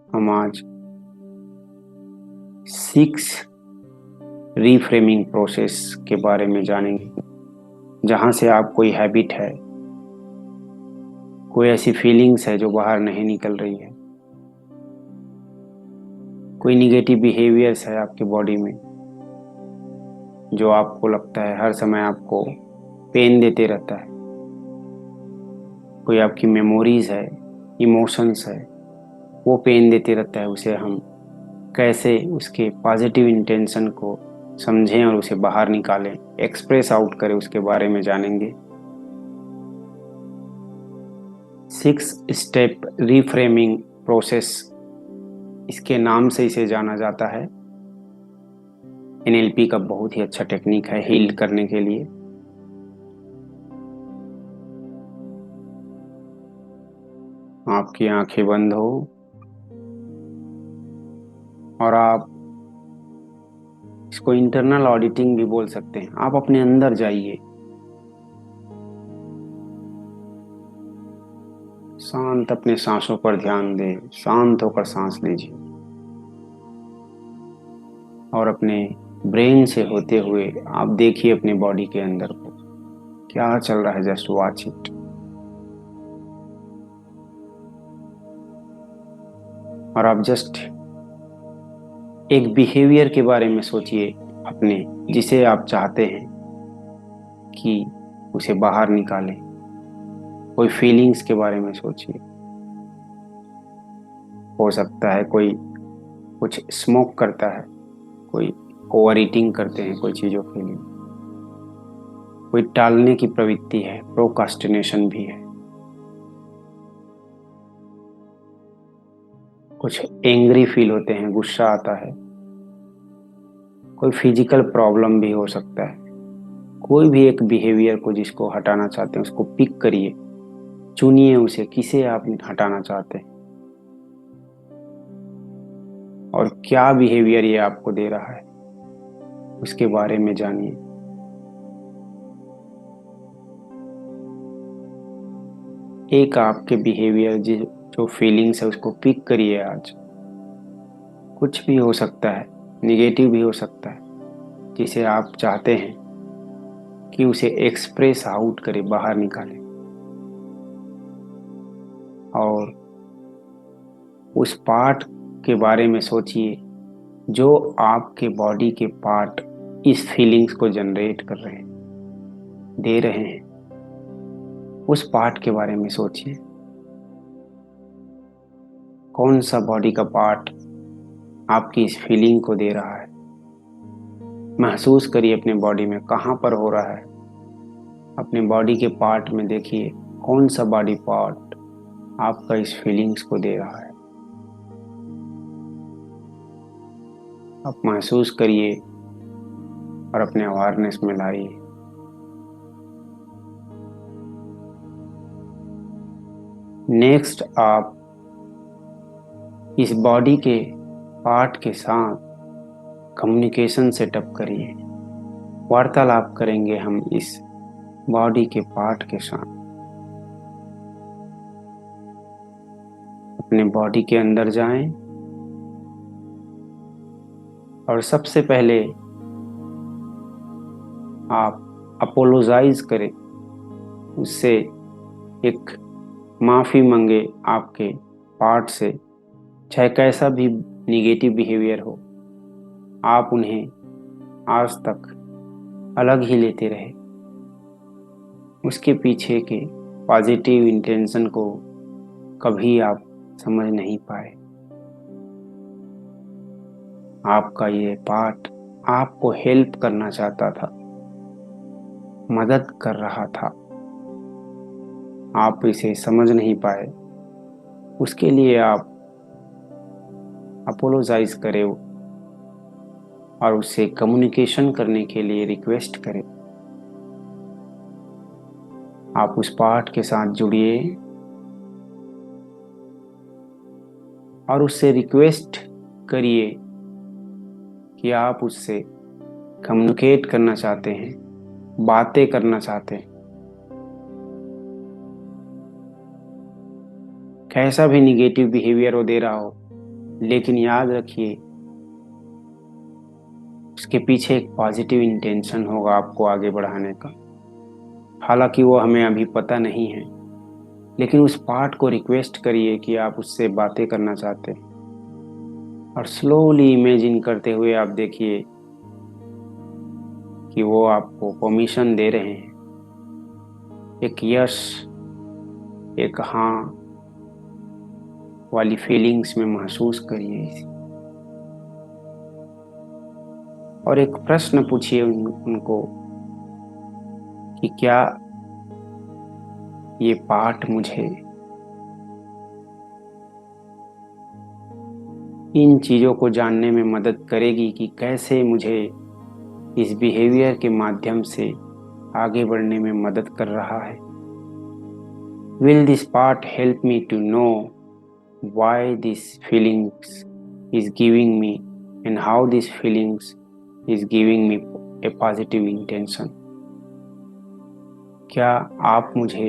हम आज 6 reframing process के बारे में जानेंगे, जहाँ से आप कोई हैबिट है, कोई ऐसी फीलिंग्स है जो बाहर नहीं निकल रही है, कोई निगेटिव बिहेवियर्स है आपकी बॉडी में जो आपको लगता है हर समय आपको पेन देते रहता है, कोई आपकी मेमोरीज है, इमोशंस है, वो पेन देते रहता है। उसे हम कैसे उसके पॉजिटिव इंटेंशन को समझें और उसे बाहर निकालें, एक्सप्रेस आउट करें, उसके बारे में जानेंगे। 6 स्टेप रीफ्रेमिंग प्रोसेस, इसके नाम से इसे जाना जाता है। एनएलपी का बहुत ही अच्छा टेक्निक है हील करने के लिए। आपकी आंखें बंद हो और आप इसको इंटरनल ऑडिटिंग भी बोल सकते हैं। आप अपने अंदर जाइए, शांत अपने सांसों पर ध्यान दें, शांत होकर सांस लीजिए और अपने ब्रेन से होते हुए आप देखिए अपने बॉडी के अंदर को क्या चल रहा है। Just watch it. और आप जस्ट एक बिहेवियर के बारे में सोचिए अपने, जिसे आप चाहते हैं कि उसे बाहर निकालें। कोई फीलिंग्स के बारे में सोचिए। हो सकता है कोई कुछ स्मोक करता है, कोई ओवर ईटिंग करते हैं कोई चीज़ों के लिए, कोई टालने की प्रवृत्ति है, प्रोकास्टिनेशन भी है, कुछ एंग्री फील होते हैं, गुस्सा आता है, कोई फिजिकल प्रॉब्लम भी हो सकता है। कोई भी एक बिहेवियर को जिसको हटाना चाहते हैं उसको पिक करिए, चुनिए उसे, किसे आप हटाना चाहते हैं और क्या बिहेवियर ये आपको दे रहा है, उसके बारे में जानिए। एक आपके बिहेवियर जो फीलिंग्स है उसको पिक करिए आज। कुछ भी हो सकता है, निगेटिव भी हो सकता है, जिसे आप चाहते हैं कि उसे एक्सप्रेस आउट करें, बाहर निकालें। और उस पार्ट के बारे में सोचिए जो आपके बॉडी के पार्ट इस फीलिंग्स को जनरेट कर रहे हैं, दे रहे हैं। उस पार्ट के बारे में सोचिए, कौन सा बॉडी का पार्ट आपकी इस फीलिंग को दे रहा है। महसूस करिए अपने बॉडी में कहाँ पर हो रहा है। अपने बॉडी के पार्ट में देखिए कौन सा बॉडी पार्ट आपका इस फीलिंग्स को दे रहा है। आप महसूस करिए और अपने अवेयरनेस में लाइए। नेक्स्ट आप इस बॉडी के पार्ट के साथ कम्युनिकेशन सेटअप करिए। वार्तालाप करेंगे हम इस बॉडी के पार्ट के साथ। अपने बॉडी के अंदर जाएं और सबसे पहले आप अपोलोजाइज करें, उससे एक माफ़ी मांगे आपके पार्ट से। चाहे कैसा भी निगेटिव बिहेवियर हो, आप उन्हें आज तक अलग ही लेते रहे, उसके पीछे के पॉजिटिव इंटेंशन को कभी आप समझ नहीं पाए। आपका ये पार्ट आपको हेल्प करना चाहता था, मदद कर रहा था, आप इसे समझ नहीं पाए। उसके लिए आप अपोलोजाइज करें और उससे कम्युनिकेशन करने के लिए रिक्वेस्ट करें। आप उस पार्ट के साथ जुड़िए और उससे रिक्वेस्ट करिए कि आप उससे कम्युनिकेट करना चाहते हैं, बातें करना चाहते हैं। कैसा भी निगेटिव बिहेवियर वो दे रहा हो, लेकिन याद रखिए उसके पीछे एक पॉजिटिव इंटेंशन होगा आपको आगे बढ़ाने का। हालांकि वो हमें अभी पता नहीं है, लेकिन उस पार्ट को रिक्वेस्ट करिए कि आप उससे बातें करना चाहते हैं, और स्लोली इमेजिन करते हुए आप देखिए कि वो आपको परमिशन दे रहे हैं। एक यस, एक हाँ वाली फीलिंग्स में महसूस करिए इसे। और एक प्रश्न पूछिए उनको कि क्या ये पार्ट मुझे इन चीज़ों को जानने में मदद करेगी कि कैसे मुझे इस बिहेवियर के माध्यम से आगे बढ़ने में मदद कर रहा है। Will this part help me to know why this feelings is giving me and how this feelings is giving me a positive intention? क्या आप मुझे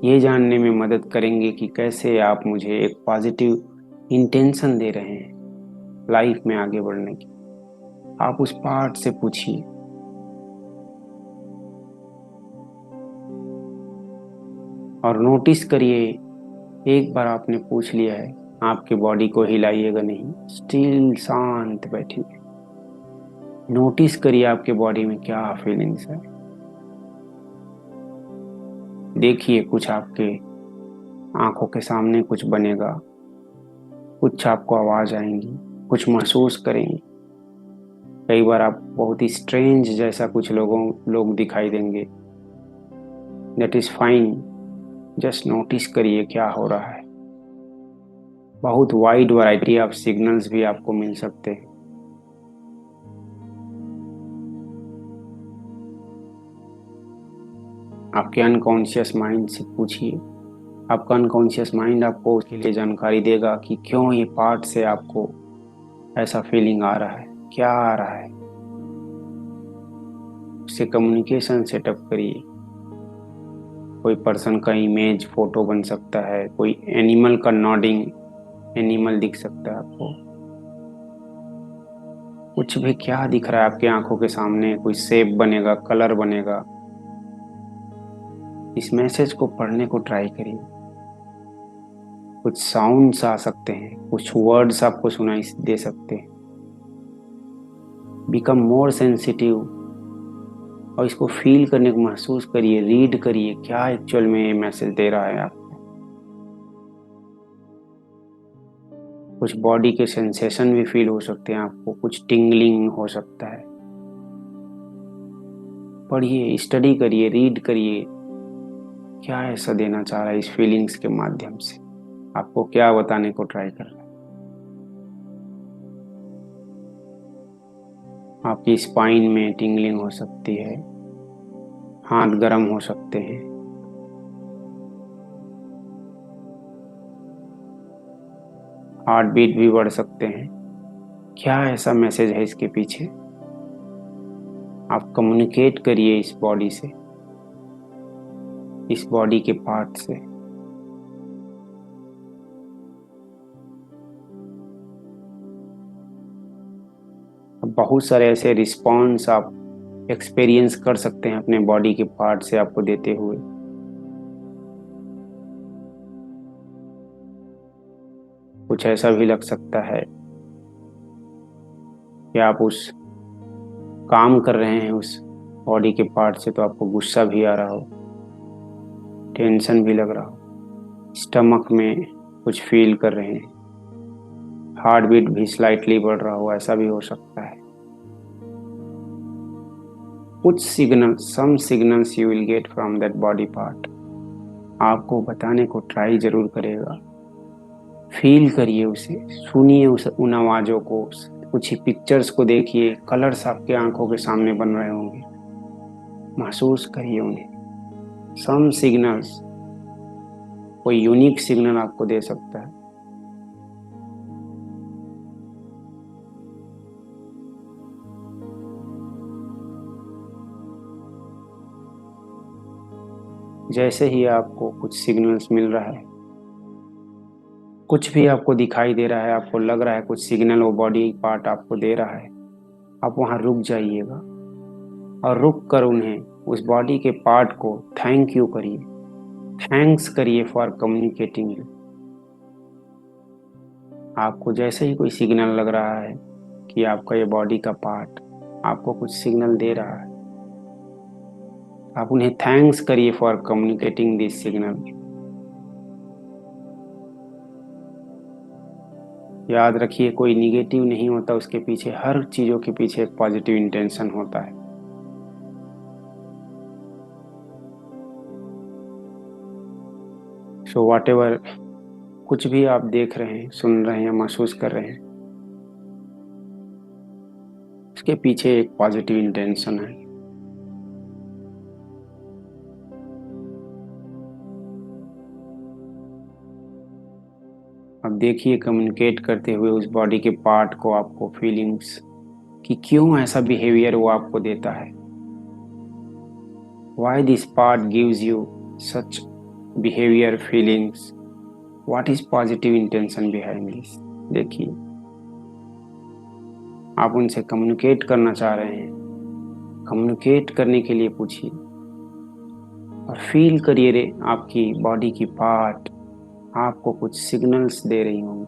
ये जानने में मदद करेंगे कि कैसे आप मुझे एक पॉजिटिव इंटेंशन दे रहे हैं लाइफ में आगे बढ़ने की? आप उस पार्ट से पूछिए। और नोटिस करिए, एक बार आपने पूछ लिया है, आपके बॉडी को हिलाइएगा नहीं, स्टिल शांत बैठिए। नोटिस करिए आपके बॉडी में क्या फीलिंग्स है। देखिए कुछ आपके आंखों के सामने कुछ बनेगा, कुछ आपको आवाज आएंगी, कुछ महसूस करेंगे। कई बार आप बहुत ही स्ट्रेंज जैसा कुछ लोग दिखाई देंगे। That is fine, just notice करिए क्या हो रहा है। बहुत वाइड वैरायटी ऑफ सिग्नल्स भी आपको मिल सकते हैं। आपके अनकॉन्शियस माइंड से पूछिए। आपका अनकॉन्शियस माइंड आपको उसके लिए जानकारी देगा कि क्यों ये पार्ट से आपको ऐसा फीलिंग आ रहा है, क्या आ रहा है। उससे कम्युनिकेशन सेटअप करिए। कोई पर्सन का इमेज फोटो बन सकता है, कोई एनिमल का नॉडिंग एनिमल दिख सकता है आपको। कुछ भी क्या दिख रहा है आपके आंखों के सामने, कोई शेप बनेगा, कलर बनेगा। इस मैसेज को पढ़ने को ट्राई करिए। कुछ साउंड्स आ सकते हैं, कुछ वर्ड्स आपको सुनाई दे सकते हैं। बिकम मोर सेंसिटिव और इसको फील करने को महसूस करिए, रीड करिए क्या एक्चुअल में ये मैसेज दे रहा है आपको। कुछ बॉडी के सेंसेशन भी फील हो सकते हैं आपको, कुछ टिंगलिंग हो सकता है। पढ़िए, स्टडी करिए, रीड करिए क्या ऐसा देना चाह रहा है इस फीलिंग्स के माध्यम से, आपको क्या बताने को ट्राई कर रहा है। आपकी स्पाइन में टिंगलिंग हो सकती है, हाथ गर्म हो सकते हैं, हार्ट बीट भी बढ़ सकते हैं। क्या ऐसा मैसेज है इसके पीछे? आप कम्युनिकेट करिए इस बॉडी से, इस बॉडी के पार्ट से। अब बहुत सारे ऐसे रिस्पॉन्स आप एक्सपीरियंस कर सकते हैं अपने बॉडी के पार्ट से आपको देते हुए। कुछ ऐसा भी लग सकता है कि आप उस काम कर रहे हैं उस बॉडी के पार्ट से, तो आपको गुस्सा भी आ रहा हो, टेंशन भी लग रहा हो, स्टमक में कुछ फील कर रहे हैं, हार्ट बीट भी स्लाइटली बढ़ रहा हो, ऐसा भी हो सकता है। कुछ signal, some signals you will get from that body part, आपको बताने को ट्राई जरूर करेगा। फील करिए उसे, सुनिए उन आवाजों को, कुछ पिक्चर्स को देखिए, कलर्स आपके आंखों के सामने बन रहे होंगे, महसूस करिए उन्हें। सम सिग्नल्स कोई यूनिक सिग्नल आपको दे सकता है। जैसे ही आपको कुछ सिग्नल्स मिल रहा है, कुछ भी आपको दिखाई दे रहा है, आपको लग रहा है कुछ सिग्नल वो बॉडी पार्ट आपको दे रहा है, आप वहाँ रुक जाइएगा और रुक कर उन्हें, उस बॉडी के पार्ट को थैंक यू करिए, थैंक्स करिए फॉर कम्युनिकेटिंग यू। आपको जैसे ही कोई सिग्नल लग रहा है कि आपका ये बॉडी का पार्ट आपको कुछ सिग्नल दे रहा है, आप उन्हें थैंक्स करिए फॉर कम्युनिकेटिंग दिस सिग्नल। याद रखिए, कोई निगेटिव नहीं होता, उसके पीछे, हर चीज़ों के पीछे एक पॉजिटिव इंटेंशन होता है। सो वॉट एवर, कुछ भी आप देख रहे हैं, सुन रहे हैं या महसूस कर रहे हैं, उसके पीछे एक पॉजिटिव इंटेंशन है। अब देखिए, कम्युनिकेट करते हुए उस बॉडी के पार्ट को आपको फीलिंग्स कि क्यों ऐसा बिहेवियर वो आपको देता है। Why this part gives you such behavior, feelings? What is positive intention behind this? देखिए, आप उनसे कम्युनिकेट करना चाह रहे हैं, कम्युनिकेट करने के लिए पूछिए और फील करिए रे, आपकी बॉडी की पार्ट आपको कुछ सिग्नल्स दे रही होंगी,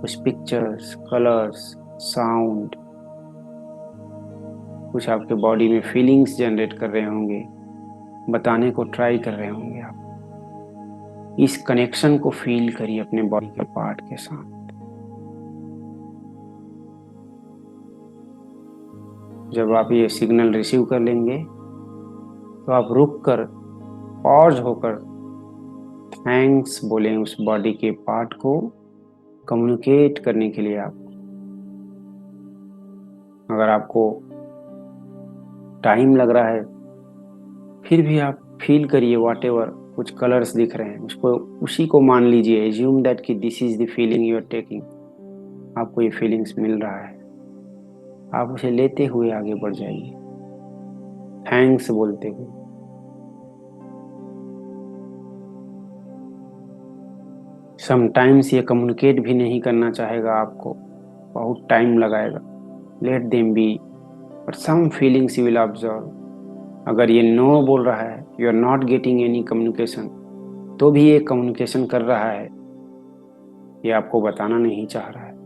कुछ पिक्चर्स, कलर्स, साउंड, कुछ आपके बॉडी में फीलिंग्स जनरेट कर रहे होंगे, बताने को ट्राई कर रहे होंगे। आप इस कनेक्शन को फील करिए अपने बॉडी के पार्ट के साथ। जब आप ये सिग्नल रिसीव कर लेंगे तो आप रुक कर, पॉज होकर थैंक्स बोलें उस बॉडी के पार्ट को कम्युनिकेट करने के लिए। आप, अगर आपको टाइम लग रहा है, फिर भी आप फील करिए, वॉट एवर कुछ कलर्स दिख रहे हैं, उसको, उसी को मान लीजिए, एज्यूम दैट कि this is the feeling you are taking. आपको ये फीलिंग्स मिल रहा है, आप उसे लेते हुए आगे बढ़ जाइए, थैंक्स बोलते हुए। समटाइम्स ये कम्युनिकेट भी नहीं करना चाहेगा, आपको बहुत टाइम लगाएगा, let them be, but some feelings you will observe. अगर ये नो बोल रहा है, you are not getting any communication, तो भी ये कम्युनिकेशन कर रहा है, ये आपको बताना नहीं चाह रहा है।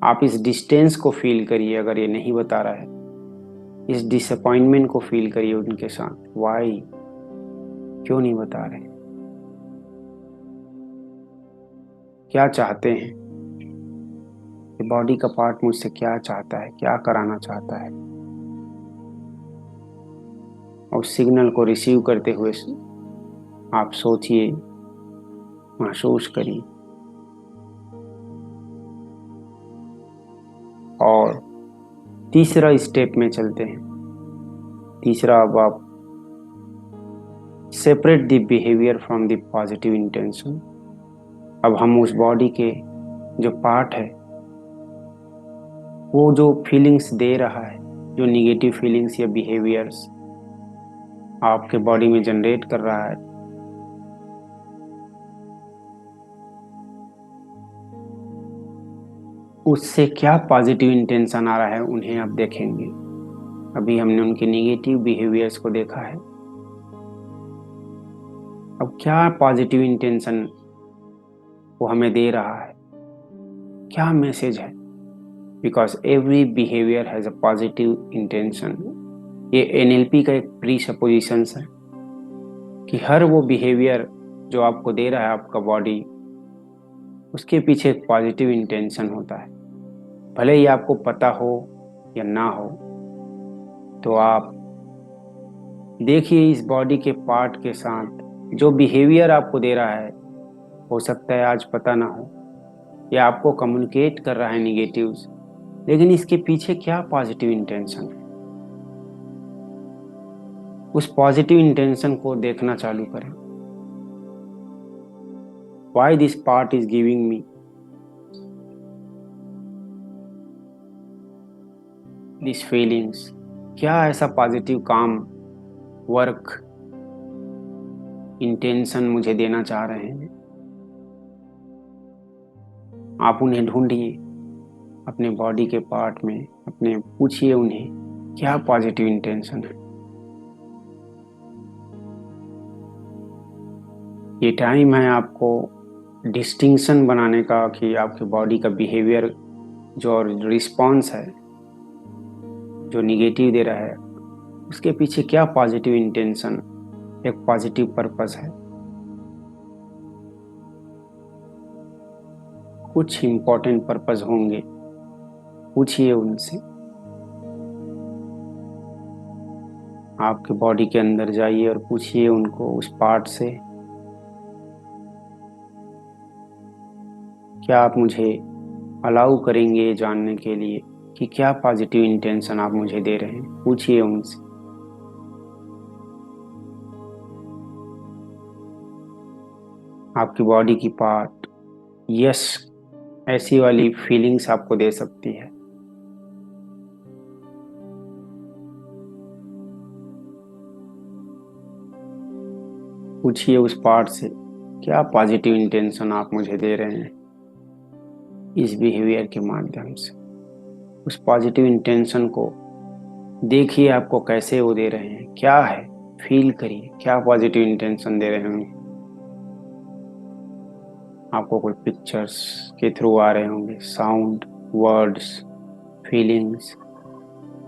आप इस डिस्टेंस को फील करिए, अगर ये नहीं बता रहा है, इस डिसअपॉइंटमेंट को फील करिए उनके साथ। वाई, क्यों नहीं बता रहे, क्या चाहते हैं, ये बॉडी का पार्ट मुझसे क्या चाहता है, क्या कराना चाहता है। और सिग्नल को रिसीव करते हुए आप सोचिए, महसूस करिए। और तीसरा स्टेप में चलते हैं। तीसरा, अब आप separate the behaviour from the positive intention. अब हम उस बॉडी के जो पार्ट है, वो जो फीलिंग्स दे रहा है, जो निगेटिव फीलिंग्स या बिहेवियर्स आपके बॉडी में जनरेट कर रहा है, उससे क्या पॉजिटिव इंटेंशन आ रहा है, उन्हें आप देखेंगे। अभी हमने उनके निगेटिव बिहेवियर्स को देखा है, अब क्या पॉजिटिव इंटेंशन वो हमें दे रहा है, क्या मैसेज है। Because every behaviour has a positive intention. ये एनएलपी का एक प्री सपोजिशन है कि हर वो बिहेवियर जो आपको दे रहा है आपका बॉडी, उसके पीछे एक पॉजिटिव इंटेंशन होता है। भले ही आपको पता हो या ना हो, तो आप देखिए इस बॉडी के पार्ट के साथ जो बिहेवियर आपको दे रहा है, हो सकता है आज पता ना हो, या आपको कम्युनिकेट कर रहा है निगेटिव्स, लेकिन इसके पीछे क्या पॉजिटिव इंटेंशन है, उस पॉजिटिव इंटेंशन को देखना चालू करें। Why this part is giving me these feelings? क्या ऐसा पॉजिटिव काम, वर्क, इंटेंशन मुझे देना चाह रहे हैं। आप उन्हें ढूंढिए अपने बॉडी के पार्ट में, अपने पूछिए उन्हें क्या पॉजिटिव इंटेंशन है। ये टाइम है आपको डिस्टिंक्शन बनाने का कि आपके बॉडी का बिहेवियर जो रिस्पॉन्स है, जो निगेटिव दे रहा है, उसके पीछे क्या पॉजिटिव इंटेंशन, एक पॉजिटिव पर्पस है। कुछ इम्पोर्टेंट पर्पस होंगे, पूछिए उनसे। आपके बॉडी के अंदर जाइए और पूछिए उनको उस पार्ट से, क्या आप मुझे अलाउ करेंगे जानने के लिए कि क्या पॉजिटिव इंटेंशन आप मुझे दे रहे हैं। पूछिए उनसे। आपकी बॉडी की पार्ट यस ऐसी वाली फीलिंग्स आपको दे सकती है। पूछिए उस पार्ट से क्या पॉजिटिव इंटेंशन आप मुझे दे रहे हैं इस बिहेवियर के माध्यम से। उस पॉजिटिव इंटेंशन को देखिए आपको कैसे वो दे रहे हैं, क्या है, फील करिए क्या पॉजिटिव इंटेंशन दे रहे होंगे। आपको कोई पिक्चर्स के थ्रू आ रहे होंगे, साउंड, वर्ड्स, फीलिंग्स,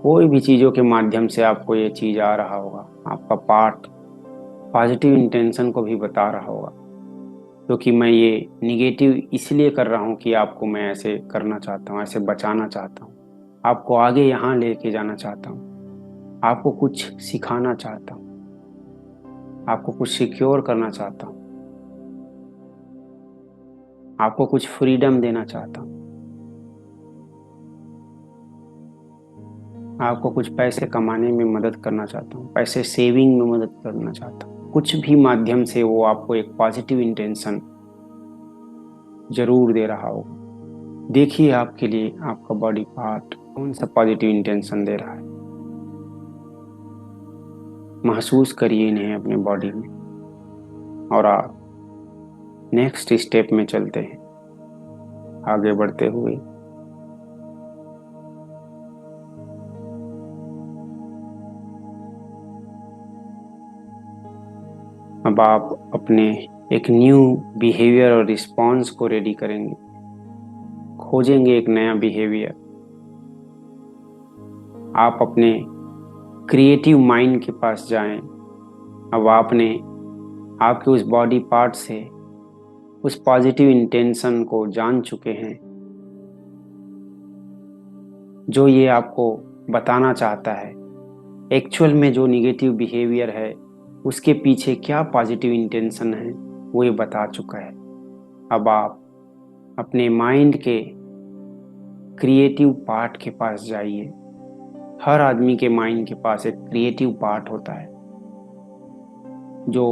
कोई भी चीज़ों के माध्यम से आपको ये चीज़ आ रहा होगा। आपका पार्ट पॉजिटिव इंटेंशन को भी बता रहा होगा, क्योंकि मैं ये निगेटिव इसलिए कर रहा हूँ कि आपको मैं ऐसे करना चाहता हूँ, ऐसे बचाना चाहता हूँ, आपको आगे यहाँ लेके जाना चाहता हूँ, आपको कुछ सिखाना चाहता हूँ, आपको कुछ सिक्योर करना चाहता हूँ, आपको कुछ फ्रीडम देना चाहता हूँ, आपको कुछ पैसे कमाने में मदद करना चाहता हूँ, पैसे सेविंग में मदद करना चाहता हूँ। कुछ भी माध्यम से वो आपको एक पॉजिटिव इंटेंशन जरूर दे रहा होगा। देखिए आपके लिए आपका बॉडी पार्ट कौन सा पॉजिटिव इंटेंशन दे रहा है। महसूस करिए इन्हें अपने बॉडी में, और आप नेक्स्ट स्टेप में चलते हैं आगे बढ़ते हुए। अब आप अपने एक न्यू बिहेवियर और रिस्पॉन्स को रेडी करेंगे, खोजेंगे एक नया बिहेवियर। आप अपने क्रिएटिव माइंड के पास जाएं। अब आपने आपके उस बॉडी पार्ट से उस पॉजिटिव इंटेंशन को जान चुके हैं, जो ये आपको बताना चाहता है। एक्चुअल में जो निगेटिव बिहेवियर है उसके पीछे क्या पॉजिटिव इंटेंशन है वो ये बता चुका है। अब आप अपने माइंड के क्रिएटिव पार्ट के पास जाइए। हर आदमी के माइंड के पास एक क्रिएटिव पार्ट होता है जो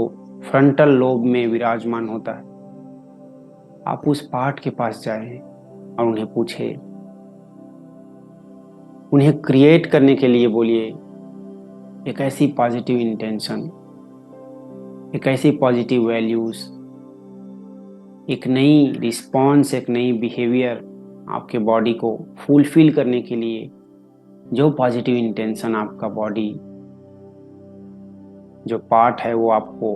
फ्रंटल लोब में विराजमान होता है। आप उस पार्ट के पास जाएं और उन्हें पूछे, उन्हें क्रिएट करने के लिए बोलिए एक ऐसी पॉजिटिव इंटेंशन, एक ऐसी पॉजिटिव वैल्यूज, एक नई रिस्पॉन्स, एक नई बिहेवियर आपके बॉडी को फुलफिल करने के लिए। जो पॉजिटिव इंटेंशन आपका बॉडी जो पार्ट है वो आपको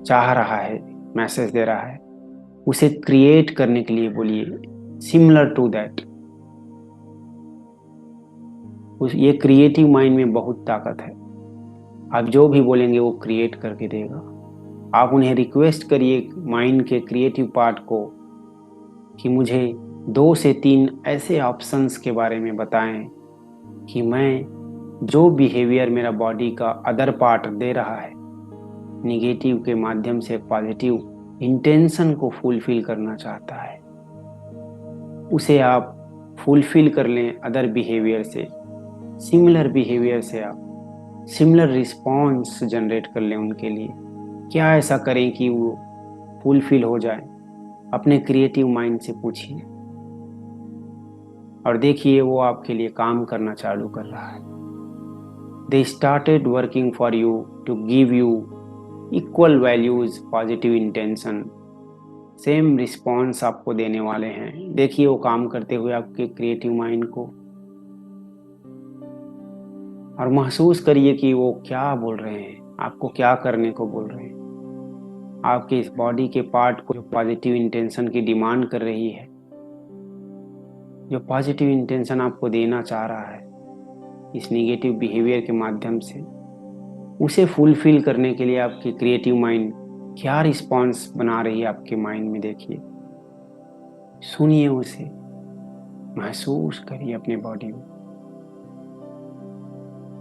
चाह रहा है, मैसेज दे रहा है, उसे क्रिएट करने के लिए बोलिए सिमिलर टू दैट। ये क्रिएटिव माइंड में बहुत ताकत है। आप जो भी बोलेंगे वो क्रिएट करके देगा। आप उन्हें रिक्वेस्ट करिए माइंड के क्रिएटिव पार्ट को कि मुझे 2 से 3 ऐसे ऑप्शंस के बारे में बताएं कि मैं जो बिहेवियर मेरा बॉडी का अदर पार्ट दे रहा है निगेटिव के माध्यम से पॉजिटिव इंटेंशन को फुलफिल करना चाहता है, उसे आप फुलफिल कर लें अदर बिहेवियर से, सिमिलर बिहेवियर से आप सिमिलर रिस्पॉन्स जनरेट कर लें उनके लिए। क्या ऐसा करें कि वो फुलफिल हो जाए। अपने क्रिएटिव माइंड से पूछिए और देखिए वो आपके लिए काम करना चालू कर रहा है। They started working for you to give you equal values, positive intention, same response आपको देने वाले हैं। देखिए वो काम करते हुए आपके क्रिएटिव माइंड को, और महसूस करिए कि वो क्या बोल रहे हैं, आपको क्या करने को बोल रहे हैं। आपके इस बॉडी के पार्ट को जो पॉजिटिव इंटेंशन की डिमांड कर रही है, जो पॉजिटिव इंटेंशन आपको देना चाह रहा है इस निगेटिव बिहेवियर के माध्यम से, उसे फुलफिल करने के लिए आपकी क्रिएटिव माइंड क्या रिस्पॉन्स बना रही है आपके माइंड में। देखिए, सुनिए उसे, महसूस करिए अपने बॉडी में।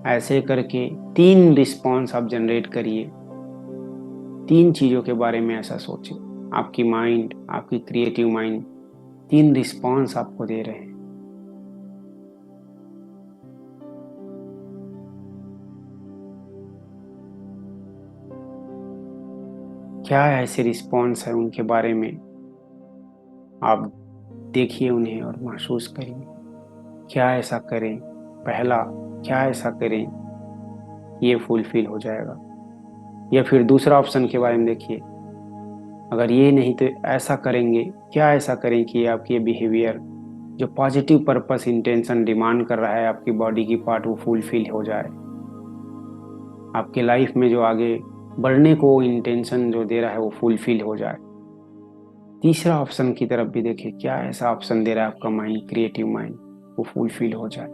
ऐसे करके 3 रिस्पॉन्स आप जनरेट करिए। 3 चीज़ों के बारे में ऐसा सोचिए। आपकी माइंड, आपकी क्रिएटिव माइंड 3 रिस्पॉन्स आपको दे रहे हैं। क्या ऐसे रिस्पॉन्स है, उनके बारे में आप देखिए उन्हें और महसूस करिए। क्या ऐसा करें, पहला क्या ऐसा करें ये फुलफिल हो जाएगा। या फिर दूसरा ऑप्शन के बारे में देखिए, अगर ये नहीं तो ऐसा करेंगे, क्या ऐसा करें कि आपकी ये बिहेवियर जो पॉजिटिव पर्पस इंटेंशन डिमांड कर रहा है आपकी बॉडी की पार्ट, वो फुलफिल हो जाए। आपके लाइफ में जो आगे बढ़ने को इंटेंशन जो दे रहा है वो फुलफिल हो जाए। तीसरा ऑप्शन की तरफ भी देखिए, क्या ऐसा ऑप्शन दे रहा है आपका माइंड, क्रिएटिव माइंड, वो फुलफिल हो जाए।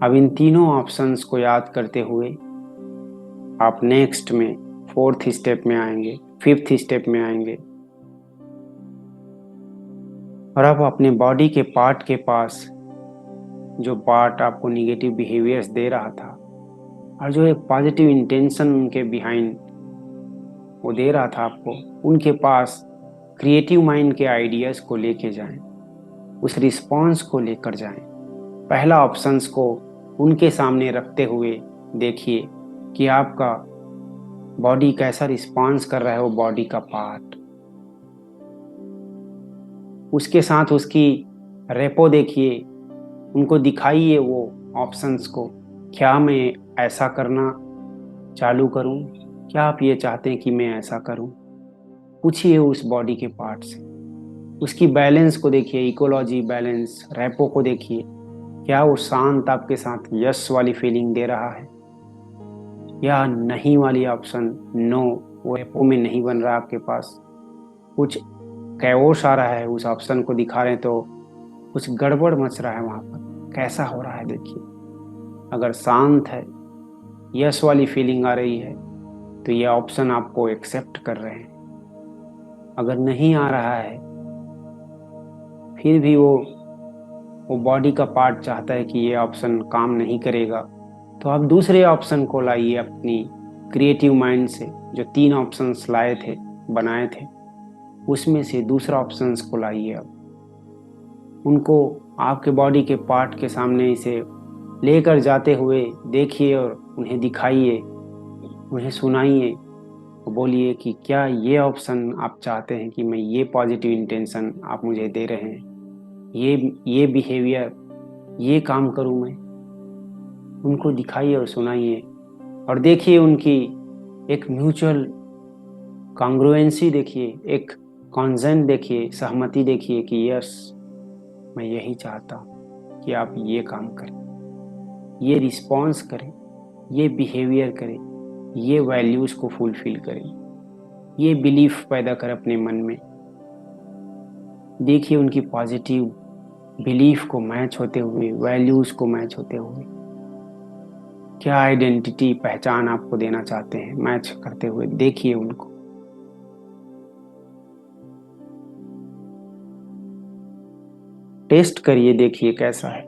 अब इन तीनों ऑप्शंस को याद करते हुए आप नेक्स्ट में 4th स्टेप में आएंगे, 5th स्टेप में आएंगे, और आप अपने बॉडी के पार्ट के पास, जो पार्ट आपको निगेटिव बिहेवियर्स दे रहा था और जो एक पॉजिटिव इंटेंशन उनके बिहाइंड वो दे रहा था आपको, उनके पास क्रिएटिव माइंड के आइडियाज़ को लेके जाएं, उस रिस्पॉन्स को लेकर जाएं। पहला ऑप्शंस को उनके सामने रखते हुए देखिए कि आपका बॉडी कैसा रिस्पॉन्स कर रहा है, वो बॉडी का पार्ट। उसके साथ उसकी रेपो देखिए, उनको दिखाइए वो ऑप्शंस को। क्या मैं ऐसा करना चालू करूं? क्या आप ये चाहते हैं कि मैं ऐसा करूं? पूछिए उस बॉडी के पार्ट से। उसकी बैलेंस को देखिए, इकोलॉजी बैलेंस, रेपो को देखिए। क्या वो शांत आपके साथ यस वाली फीलिंग दे रहा है, या नहीं वाली ऑप्शन, नो, वो रेपो में नहीं बन रहा आपके पास, कुछ कैओस आ रहा है, उस ऑप्शन को दिखा रहे हैं तो कुछ गड़बड़ मच रहा है वहाँ पर। कैसा हो रहा है देखिए। अगर शांत है, यस वाली फीलिंग आ रही है, तो ये ऑप्शन आपको एक्सेप्ट कर रहे हैं। अगर नहीं आ रहा है, फिर भी वो बॉडी का पार्ट चाहता है कि ये ऑप्शन काम नहीं करेगा, तो आप दूसरे ऑप्शन को लाइए अपनी क्रिएटिव माइंड से। जो 3 ऑप्शंस लाए थे, बनाए थे, उसमें से दूसरा ऑप्शंस को लाइए। अब उनको आपके बॉडी के पार्ट के सामने इसे लेकर जाते हुए देखिए और उन्हें दिखाइए, उन्हें सुनाइए और बोलिए कि क्या ये ऑप्शन आप चाहते हैं कि मैं ये पॉजिटिव इंटेंशन आप मुझे दे रहे हैं, ये बिहेवियर, ये काम करूं मैं। उनको दिखाइए और सुनाइए और देखिए उनकी एक म्यूचुअल कॉन्ग्रुएंसी देखिए, एक कॉन्सेंट देखिए, सहमति देखिए कि यस, मैं यही चाहता हूँ कि आप ये काम करें, ये रिस्पॉन्स करें, ये बिहेवियर करें, ये वैल्यूज़ को फुलफिल करें, ये बिलीफ पैदा करें अपने मन में। देखिए उनकी पॉजिटिव बिलीफ को मैच होते हुए, वैल्यूज़ को मैच होते हुए, क्या आइडेंटिटी, पहचान आपको देना चाहते हैं, मैच करते हुए देखिए उनको। टेस्ट करिए, देखिए कैसा है,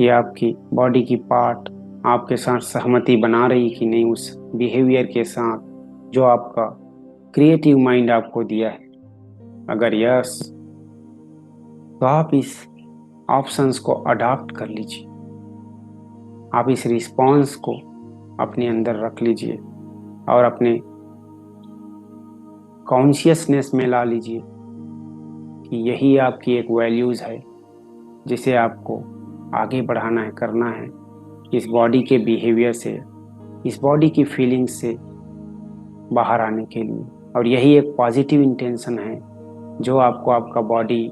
ये आपकी बॉडी की पार्ट आपके साथ सहमति बना रही कि नहीं उस बिहेवियर के साथ जो आपका क्रिएटिव माइंड आपको दिया है। अगर यस, तो आप इस ऑप्शंस को अडॉप्ट कर लीजिए, आप इस रिस्पॉन्स को अपने अंदर रख लीजिए और अपने कॉन्शियसनेस में ला लीजिए कि यही आपकी एक वैल्यूज़ है जिसे आपको आगे बढ़ाना है, करना है। इस बॉडी के बिहेवियर से, इस बॉडी की फीलिंग्स से बाहर आने के लिए। और यही एक पॉजिटिव इंटेंशन है जो आपको आपका बॉडी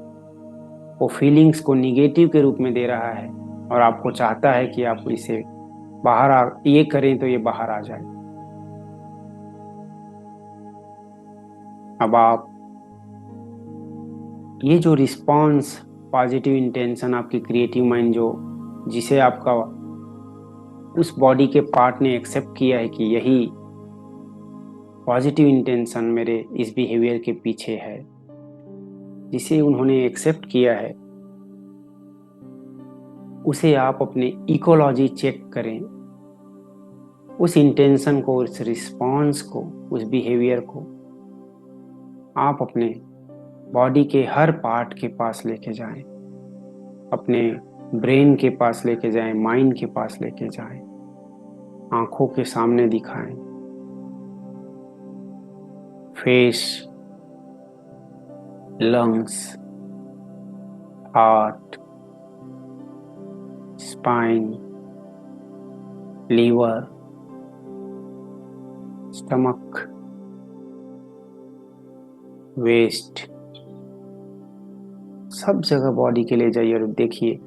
वो फीलिंग्स को निगेटिव के रूप में दे रहा है और आपको चाहता है कि आप इसे ये करें तो ये बाहर आ जाए। अब आप ये जो रिस्पॉन्स पॉजिटिव इंटेंशन आपकी क्रिएटिव माइंड जो जिसे आपका उस बॉडी के पार्ट ने एक्सेप्ट किया है कि यही पॉजिटिव इंटेंशन मेरे इस बिहेवियर के पीछे है, जिसे उन्होंने एक्सेप्ट किया है, उसे आप अपने इकोलॉजी चेक करें। उस इंटेंशन को, उस रिस्पॉन्स को, उस बिहेवियर को आप अपने बॉडी के हर पार्ट के पास लेके जाएं, अपने ब्रेन के पास लेके जाएं, माइंड के पास लेके जाएं, आंखों के सामने दिखाएं। Face, lungs, heart, spine, liver, stomach, waist, सब जगह बॉडी के ले जाइए और देखिए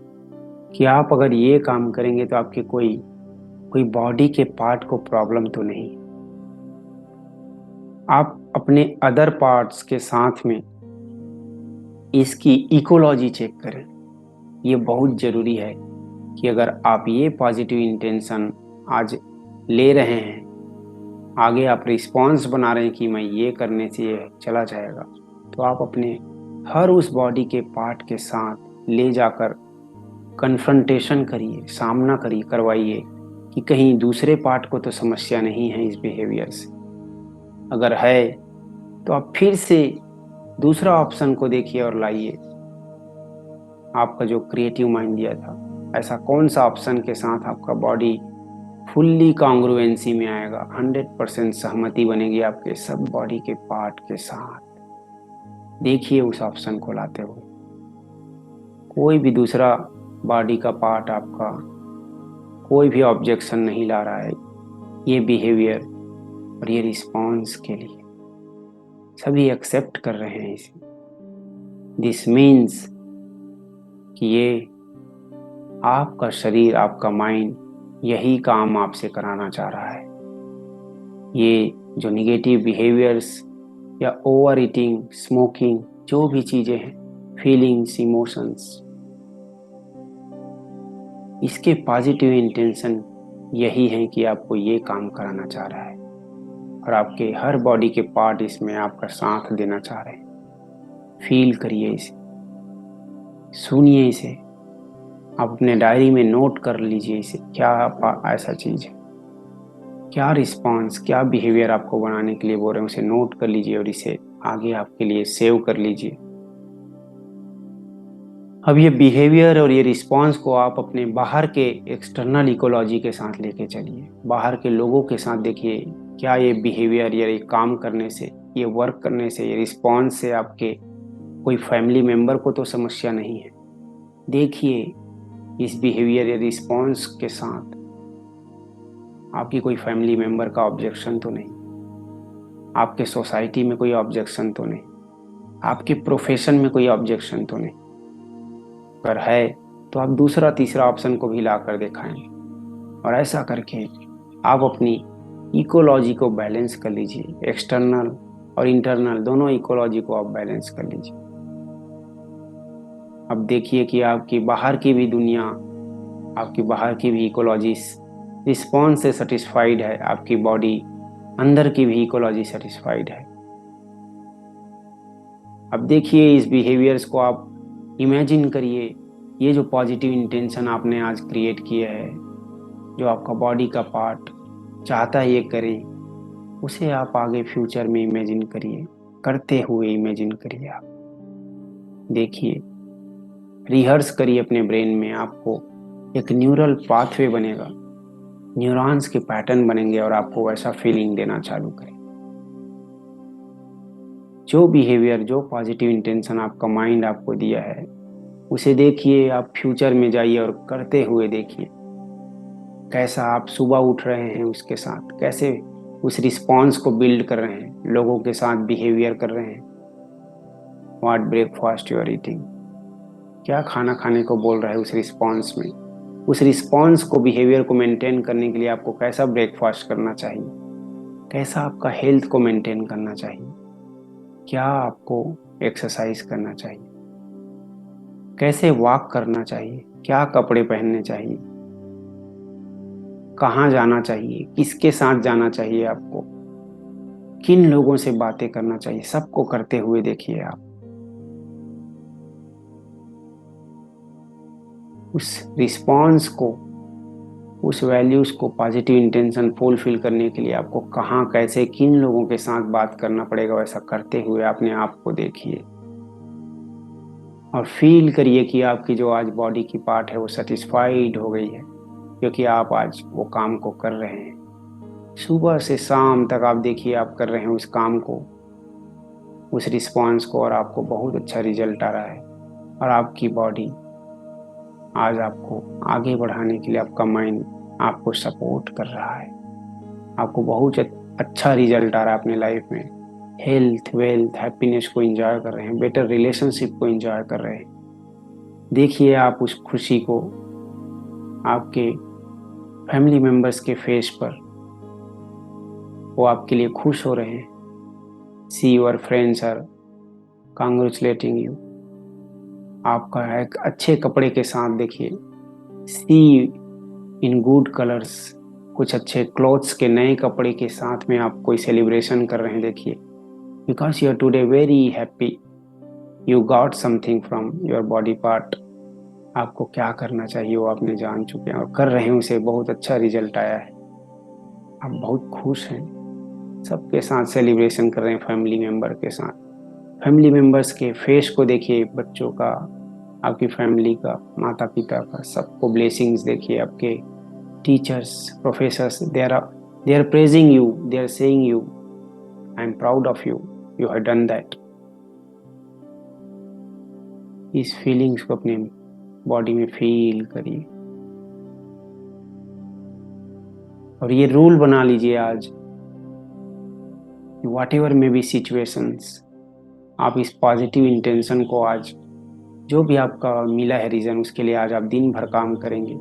कि आप अगर ये काम करेंगे तो आपके कोई बॉडी के पार्ट को प्रॉब्लम तो नहीं। आप अपने अदर पार्ट्स के साथ में इसकी इकोलॉजी चेक करें। ये बहुत ज़रूरी है कि अगर आप ये पॉजिटिव इंटेंशन आज ले रहे हैं, आगे आप रिस्पॉन्स बना रहे हैं कि मैं ये करने से ये चला जाएगा, तो आप अपने हर उस बॉडी के पार्ट के साथ ले जाकर कन्फ्रंटेशन करिए, सामना करवाइए कि कहीं दूसरे पार्ट को तो समस्या नहीं है इस बिहेवियर से। अगर है तो आप फिर से दूसरा ऑप्शन को देखिए और लाइए। आपका जो क्रिएटिव माइंड दिया था, ऐसा कौन सा ऑप्शन के साथ आपका बॉडी फुल्ली कॉन्ग्रुएंसी में आएगा, 100% सहमति बनेगी आपके सब बॉडी के पार्ट के साथ। देखिए उस ऑप्शन को लाते हुए। कोई भी दूसरा बॉडी का पार्ट आपका कोई भी ऑब्जेक्शन नहीं ला रहा है ये बिहेवियर और ये रिस्पॉन्स के लिए। सभी एक्सेप्ट कर रहे हैं इसे। दिस मीन्स कि ये आपका शरीर, आपका माइंड यही काम आपसे कराना चाह रहा है। ये जो निगेटिव बिहेवियर्स या ओवर ईटिंग, स्मोकिंग, जो भी चीज़ें हैं, फीलिंग्स, इमोशंस, इसके पॉजिटिव इंटेंशन यही है कि आपको ये काम कराना चाह रहा है और आपके हर बॉडी के पार्ट इसमें आपका साथ देना चाह रहे हैं। फील करिए इसे, सुनिए इसे, आप अपने डायरी में नोट कर लीजिए इसे। क्या ऐसा चीज़ है, क्या रिस्पॉन्स, क्या बिहेवियर आपको बनाने के लिए बोल रहे हैं, उसे नोट कर लीजिए और इसे आगे आपके लिए सेव कर लीजिए। अब ये बिहेवियर और ये रिस्पॉन्स को आप अपने बाहर के एक्सटर्नल इकोलॉजी के साथ लेके चलिए। बाहर के लोगों के साथ देखिए, क्या ये बिहेवियर या ये काम करने से, ये वर्क करने से, ये रिस्पॉन्स से आपके कोई फैमिली मेम्बर को तो समस्या नहीं है। देखिए इस बिहेवियर या रिस्पॉन्स के साथ आपकी कोई फैमिली मेम्बर का ऑब्जेक्शन तो नहीं, आपके सोसाइटी में कोई ऑब्जेक्शन तो नहीं, आपके प्रोफेशन में कोई ऑब्जेक्शन तो नहीं। अगर है तो आप दूसरा तीसरा ऑप्शन को भी ला कर दिखाएं और ऐसा करके आप अपनी इकोलॉजी को बैलेंस कर लीजिए। एक्सटर्नल और इंटरनल दोनों इकोलॉजी को आप बैलेंस कर लीजिए। अब देखिए कि आपकी बाहर की भी दुनिया, आपकी बाहर की भी इकोलॉजी रिस्पॉन्स से सेटिस्फाइड है, आपकी बॉडी अंदर की भी इकोलॉजी सेटिस्फाइड है। अब देखिए इस बिहेवियर्स को आप इमेजिन करिए। ये जो पॉजिटिव इंटेंशन आपने आज क्रिएट किया है, जो आपका बॉडी का पार्ट चाहता है ये करें, उसे आप आगे फ्यूचर में इमेजिन करिए, करते हुए इमेजिन करिए। आप देखिए, रिहर्स करिए अपने ब्रेन में। आपको एक न्यूरल पाथवे बनेगा, न्यूरॉन्स के पैटर्न बनेंगे और आपको वैसा फीलिंग देना चालू करें। जो बिहेवियर, जो पॉजिटिव इंटेंशन आपका माइंड आपको दिया है, उसे देखिए। आप फ्यूचर में जाइए और करते हुए देखिए कैसा आप सुबह उठ रहे हैं उसके साथ, कैसे उस रिस्पॉन्स को बिल्ड कर रहे हैं, लोगों के साथ बिहेवियर कर रहे हैं। What breakfast you are eating, क्या खाना खाने को बोल रहा है उस रिस्पॉन्स में। उस रिस्पॉन्स को, बिहेवियर को मेंटेन करने के लिए आपको कैसा ब्रेकफास्ट करना चाहिए, कैसा आपका हेल्थ को मेंटेन करना चाहिए, क्या आपको एक्सरसाइज करना चाहिए, कैसे वॉक करना चाहिए, क्या कपड़े पहनने चाहिए, कहाँ जाना चाहिए, किसके साथ जाना चाहिए, आपको किन लोगों से बातें करना चाहिए, सबको करते हुए देखिए आप। उस रिस्पॉन्स को, उस वैल्यूज को, पॉजिटिव इंटेंशन फुलफिल करने के लिए आपको कहाँ, कैसे, किन लोगों के साथ बात करना पड़ेगा, वैसा करते हुए अपने आप को देखिए और फील करिए कि आपकी जो आज बॉडी की पार्ट है वो सेटिस्फाइड हो गई है, क्योंकि आप आज वो काम को कर रहे हैं। सुबह से शाम तक आप देखिए आप कर रहे हैं उस काम को, उस रिस्पॉन्स को, और आपको बहुत अच्छा रिजल्ट आ रहा है। और आपकी बॉडी आज आपको आगे बढ़ाने के लिए, आपका माइंड आपको सपोर्ट कर रहा है, आपको बहुत अच्छा रिजल्ट आ रहा है अपने लाइफ में। हेल्थ, वेल्थ, हैप्पीनेस को एंजॉय कर रहे हैं, बेटर रिलेशनशिप को एंजॉय कर रहे हैं। देखिए आप उस खुशी को आपके फैमिली मेंबर्स के फेस पर, वो आपके लिए खुश हो रहे हैं। See your friends are congratulating you. आपका एक अच्छे कपड़े के साथ देखिए, सी इन गुड कलर्स, कुछ अच्छे क्लोथ्स के नए कपड़े के साथ में आप कोई सेलिब्रेशन कर रहे हैं। देखिए, because you are today very happy, you got something from your body part. आपको क्या करना चाहिए वो आपने जान चुके हैं और कर रहे हैं, उसे बहुत अच्छा रिजल्ट आया है, आप बहुत खुश हैं, सबके साथ सेलिब्रेशन कर रहे हैं, फैमिली मेंबर के साथ। फैमिली मेंबर्स के फेस को देखिए, बच्चों का, आपकी फैमिली का, माता पिता का, सबको ब्लेसिंग्स देखिए। आपके teachers, professors, they are praising you, they are saying you, I am proud of you, you have done that. इस फीलिंग्स को अपने बॉडी में फील करिए और ये रूल बना लीजिए आज, what ever may be situations, आप इस पॉजिटिव इंटेंशन को आज, जो भी आपका मिला है रीजन, उसके लिए आज आप दिन भर काम करेंगे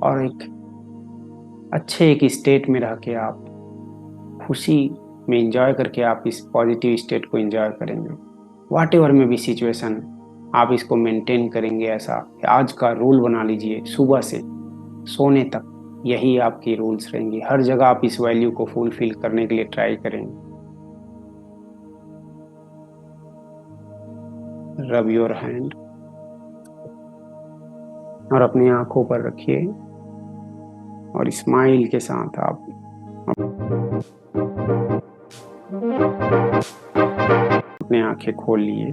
और एक अच्छे एक स्टेट में रह के आप खुशी में एंजॉय करके आप इस पॉजिटिव स्टेट को एंजॉय करेंगे। व्हाट एवर में भी सिचुएशन, आप इसको मेंटेन करेंगे। ऐसा आज का रूल बना लीजिए, सुबह से सोने तक यही आपकी रूल्स रहेंगे। हर जगह आप इस वैल्यू को फुलफिल करने के लिए ट्राई करेंगे। रब योर हैंड और अपनी आंखों पर रखिए और स्माइल के साथ आप अपनी आंखें खोल लिए।